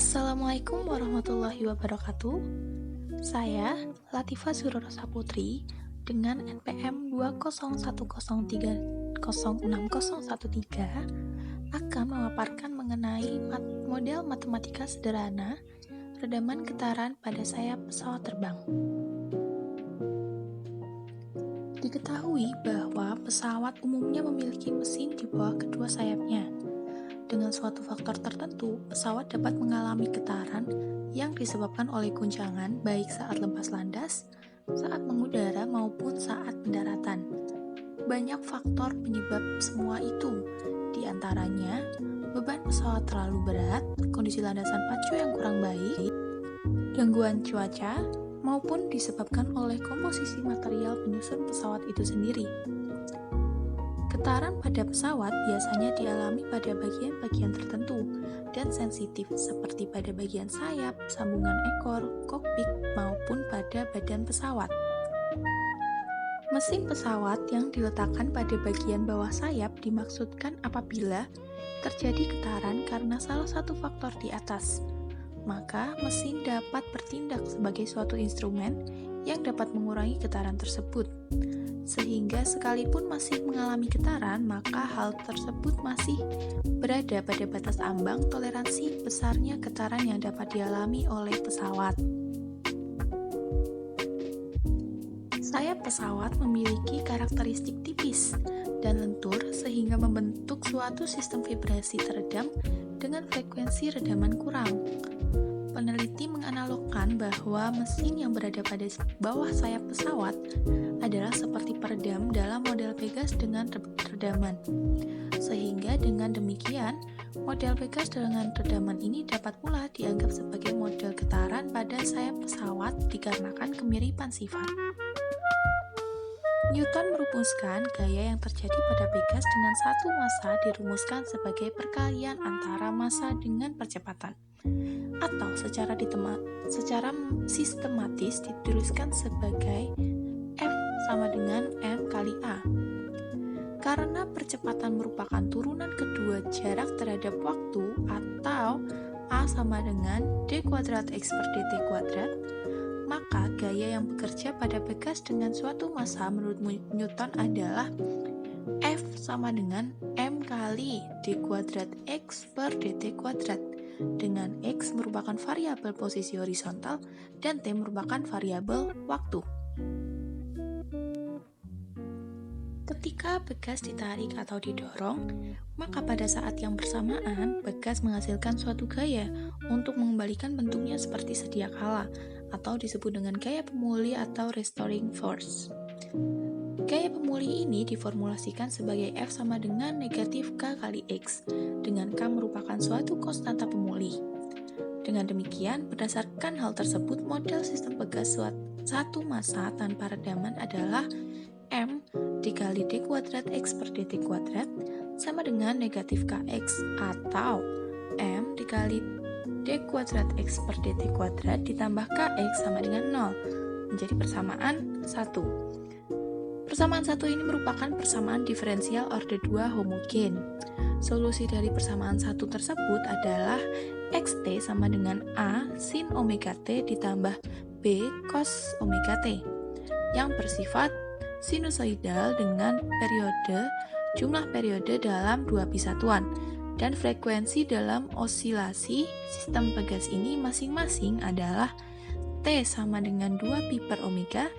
Assalamualaikum warahmatullahi wabarakatuh. Saya, Latifah Surosa Putri, dengan NPM 20130606013 akan memaparkan mengenai model matematika sederhana redaman getaran pada sayap pesawat terbang. Diketahui bahwa pesawat umumnya memiliki mesin di bawah kedua sayapnya. Dengan suatu faktor tertentu, pesawat dapat mengalami getaran yang disebabkan oleh guncangan baik saat lepas landas, saat mengudara maupun saat pendaratan. Banyak faktor penyebab semua itu, di antaranya beban pesawat terlalu berat, kondisi landasan pacu yang kurang baik, gangguan cuaca, maupun disebabkan oleh komposisi material penyusun pesawat itu sendiri. Getaran pada pesawat biasanya dialami pada bagian-bagian tertentu dan sensitif seperti pada bagian sayap, sambungan ekor, kokpit, maupun pada badan pesawat. Mesin pesawat yang diletakkan pada bagian bawah sayap dimaksudkan apabila terjadi getaran karena salah satu faktor di atas. Maka mesin dapat bertindak sebagai suatu instrumen yang dapat mengurangi getaran tersebut. Sehingga sekalipun masih mengalami getaran, maka hal tersebut masih berada pada batas ambang toleransi besarnya getaran yang dapat dialami oleh pesawat. Sayap pesawat memiliki karakteristik tipis dan lentur sehingga membentuk suatu sistem vibrasi teredam dengan frekuensi redaman kurang. Peneliti menganalogkan bahwa mesin yang berada pada bawah sayap pesawat adalah seperti peredam dalam model Pegas dengan redaman. Sehingga dengan demikian, model Pegas dengan redaman ini dapat pula dianggap sebagai model getaran pada sayap pesawat dikarenakan kemiripan sifat. Newton merumuskan gaya yang terjadi pada Pegas dengan satu massa dirumuskan sebagai perkalian antara massa dengan percepatan, atau secara sistematis dituliskan sebagai F sama dengan M kali A. Karena percepatan merupakan turunan kedua jarak terhadap waktu atau A sama dengan D kuadrat X per dt kuadrat, maka gaya yang bekerja pada Pegas dengan suatu massa menurut Newton adalah F sama dengan M kali D kuadrat X per dt kuadrat, dengan X merupakan variabel posisi horizontal dan T merupakan variabel waktu. Ketika Pegas ditarik atau didorong, maka pada saat yang bersamaan, Pegas menghasilkan suatu gaya untuk mengembalikan bentuknya seperti sedia kala, atau disebut dengan gaya pemulih atau restoring force. Gaya pemulih ini diformulasikan sebagai F sama dengan negatif K kali X, dengan K merupakan suatu konstanta pemulih. Dengan demikian, berdasarkan hal tersebut, model sistem Pegas satu massa tanpa redaman adalah M dikali D kuadrat X per dt kuadrat sama dengan negatif Kx, atau M dikali D kuadrat X per dt kuadrat ditambah Kx sama dengan 0, menjadi persamaan 1. Persamaan 1 ini merupakan persamaan diferensial orde 2 homogen. Solusi dari persamaan 1 tersebut adalah Xt sama dengan A sin omega T ditambah B cos omega T, yang bersifat sinusoidal dengan jumlah periode dalam dua pisatuan, dan frekuensi dalam osilasi sistem Pegas ini masing-masing adalah T sama dengan 2 pi per omega,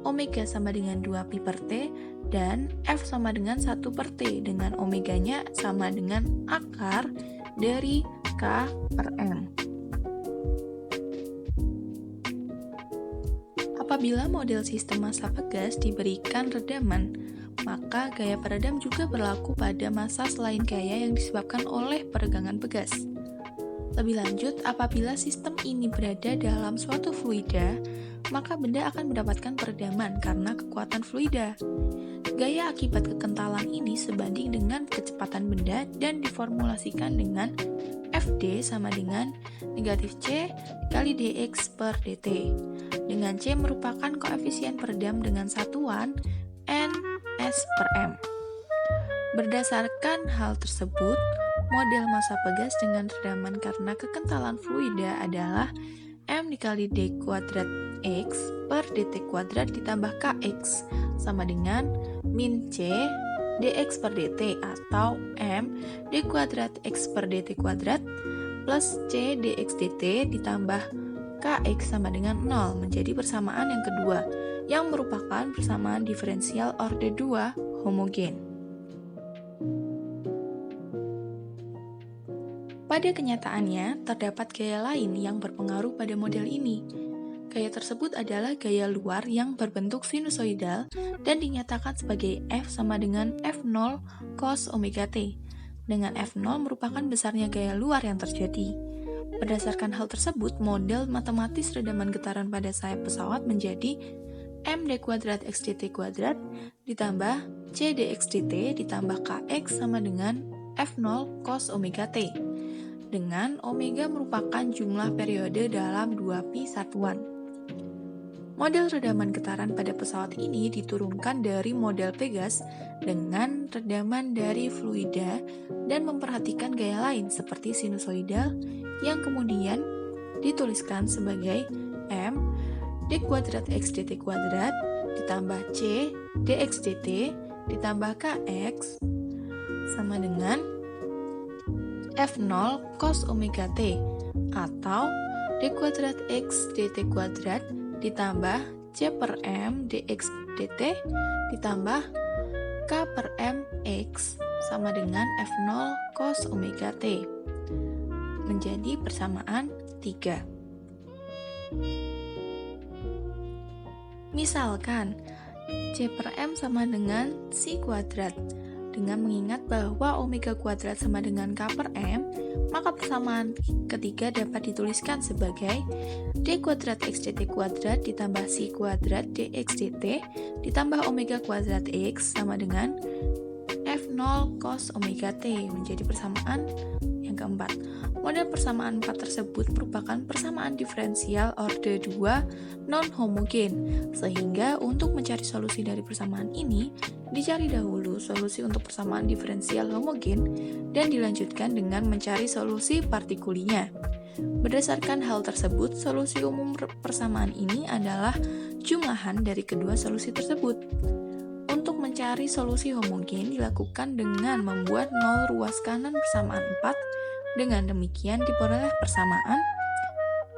omega sama dengan 2 pi per T, dan F sama dengan 1 per T, dengan omeganya sama dengan akar dari K per M. Apabila model sistem massa Pegas diberikan redaman, maka gaya peredam juga berlaku pada massa selain gaya yang disebabkan oleh peregangan Pegas. Lebih lanjut, apabila sistem ini berada dalam suatu fluida, maka benda akan mendapatkan peredaman karena kekuatan fluida. Gaya akibat kekentalan ini sebanding dengan kecepatan benda dan diformulasikan dengan Fd sama dengan negatif C kali dx per dt, dengan C merupakan koefisien peredam dengan satuan Ns per M. Berdasarkan hal tersebut, model massa pegas dengan redaman karena kekentalan fluida adalah M dikali D kuadrat X per dt kuadrat ditambah Kx sama dengan min C dx per dt atau M d kuadrat X per dt kuadrat plus C dx dt ditambah Kx sama dengan 0 menjadi persamaan yang kedua yang merupakan persamaan diferensial orde 2 homogen. Pada kenyataannya, terdapat gaya lain yang berpengaruh pada model ini. Gaya tersebut adalah gaya luar yang berbentuk sinusoidal dan dinyatakan sebagai F sama dengan F0 cos omega T, dengan F0 merupakan besarnya gaya luar yang terjadi. Berdasarkan hal tersebut, model matematis redaman getaran pada sayap pesawat menjadi M d kuadrat X dt kuadrat ditambah C dx dt ditambah Kx sama dengan F0 cos omega T, dengan omega merupakan jumlah periode dalam 2pi satuan. Model redaman getaran pada pesawat ini diturunkan dari model Pegas dengan redaman dari fluida dan memperhatikan gaya lain seperti sinusoidal yang kemudian dituliskan sebagai M d kuadrat X dt kuadrat ditambah C dx dt ditambah Kx sama dengan F0 cos omega T atau d kuadrat X dt kuadrat ditambah C per M dx dt ditambah K per M X sama dengan F0 cos omega T menjadi persamaan 3. Misalkan C per M sama dengan C kuadrat. Dengan mengingat bahwa omega kuadrat sama dengan K per M, maka persamaan ketiga dapat dituliskan sebagai D kuadrat X dt kuadrat ditambah C kuadrat dx dt ditambah omega kuadrat X sama dengan F0 cos omega T menjadi persamaan yang keempat. Model persamaan 4 tersebut merupakan persamaan diferensial orde 2 non-homogen, sehingga untuk mencari solusi dari persamaan ini, dicari dahulu solusi untuk persamaan diferensial homogen dan dilanjutkan dengan mencari solusi partikulinya. Berdasarkan hal tersebut, solusi umum persamaan ini adalah jumlahan dari kedua solusi tersebut. Untuk mencari solusi homogen dilakukan dengan membuat nol ruas kanan persamaan 4. Dengan demikian diperoleh persamaan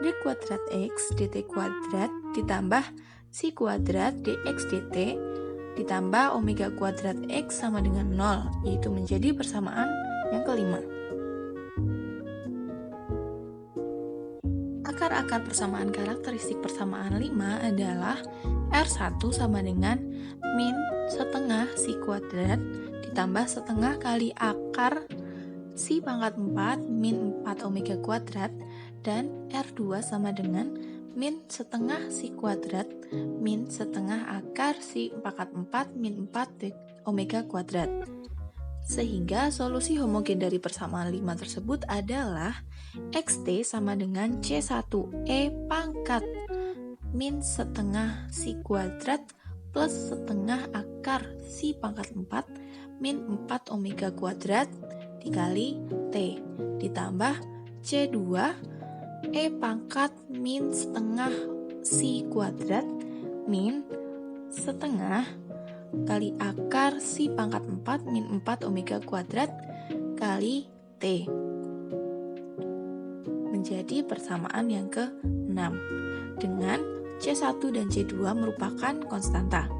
D kuadrat X dt kuadrat ditambah C kuadrat dx dt ditambah omega kuadrat X sama dengan 0, yaitu menjadi persamaan yang kelima. Akar-akar persamaan karakteristik persamaan 5 adalah R1 sama dengan min setengah C kuadrat ditambah setengah kali akar C pangkat 4 min 4 omega kuadrat dan R2 sama dengan min setengah C kuadrat min setengah akar C pangkat 4 min 4 omega kuadrat. Sehingga solusi homogen dari persamaan 5 tersebut adalah XT sama dengan C1E pangkat min setengah C kuadrat plus setengah akar C pangkat 4 min 4 omega kuadrat dikali T ditambah C2 E pangkat min setengah C kuadrat min setengah kali akar C pangkat 4 min 4 omega kuadrat kali T menjadi persamaan yang ke-6 dengan C1 dan C2 merupakan konstanta.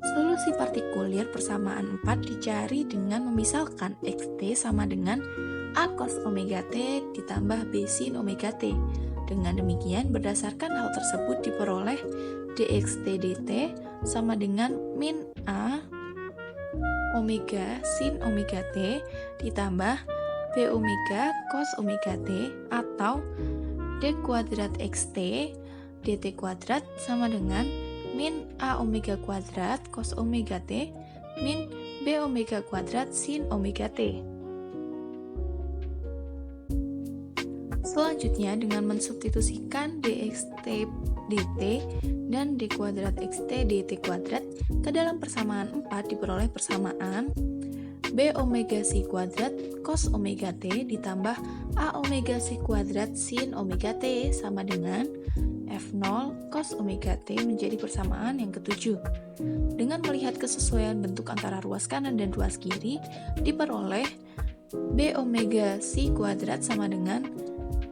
Solusi partikulir persamaan 4 dicari dengan memisahkan XT sama dengan A cos omega T ditambah B sin omega T. Dengan demikian, berdasarkan hal tersebut diperoleh dxt dt sama dengan min A omega sin omega T ditambah B omega cos omega T atau D kuadrat XT dt kuadrat sama dengan min A omega kuadrat cos omega T min B omega kuadrat sin omega T. Selanjutnya dengan mensubstitusikan dxt dt dan d kuadrat xt dt kuadrat ke dalam persamaan 4 diperoleh persamaan B omega psi kuadrat cos omega T ditambah A omega psi kuadrat sin omega T sama dengan F0 cos omega T menjadi persamaan yang ketujuh. Dengan melihat kesesuaian bentuk antara ruas kanan dan ruas kiri, diperoleh B omega psi kuadrat sama dengan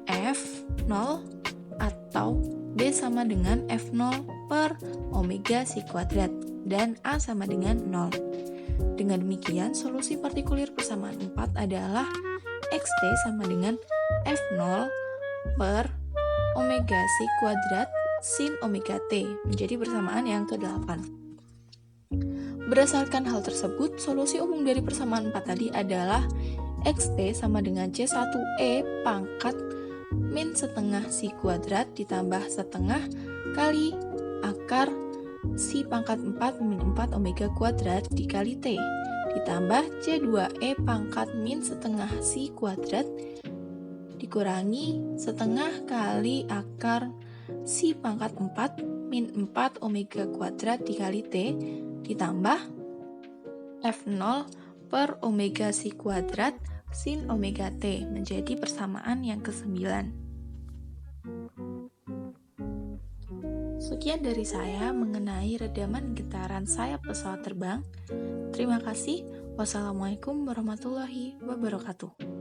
F0 atau B sama dengan F0 per omega psi kuadrat dan A sama dengan 0. Dengan demikian, solusi partikulir persamaan 4 adalah Xt sama dengan F0 per omega psi kuadrat sin omega T menjadi persamaan yang ke-8. Berdasarkan hal tersebut, solusi umum dari persamaan 4 tadi adalah Xt sama dengan C1E pangkat min setengah psi kuadrat ditambah setengah kali akar psi pangkat 4 min 4 omega kuadrat dikali T ditambah C2E pangkat min setengah psi kuadrat dikurangi setengah kali akar psi pangkat 4 min 4 omega kuadrat dikali T ditambah F0 per omega psi kuadrat sin omega T menjadi persamaan yang ke-9. Sekian dari saya mengenai redaman getaran sayap pesawat terbang. Terima kasih. Wassalamualaikum warahmatullahi wabarakatuh.